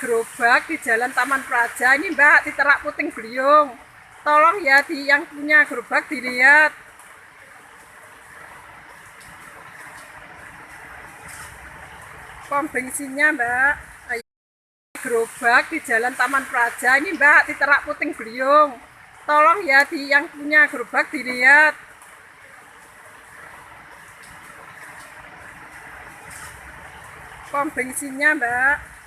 gerobak di Jalan Taman Praja ini Mbak, di Terak Puting Beliung. Tolong ya yang punya gerobak dilihat pom bensinnya Mbak. Gerobak di Jalan Taman Praja ini Mbak, di Terak Puting Beliung. Tolong ya yang punya gerobak dilihat pom bensinnya Mbak.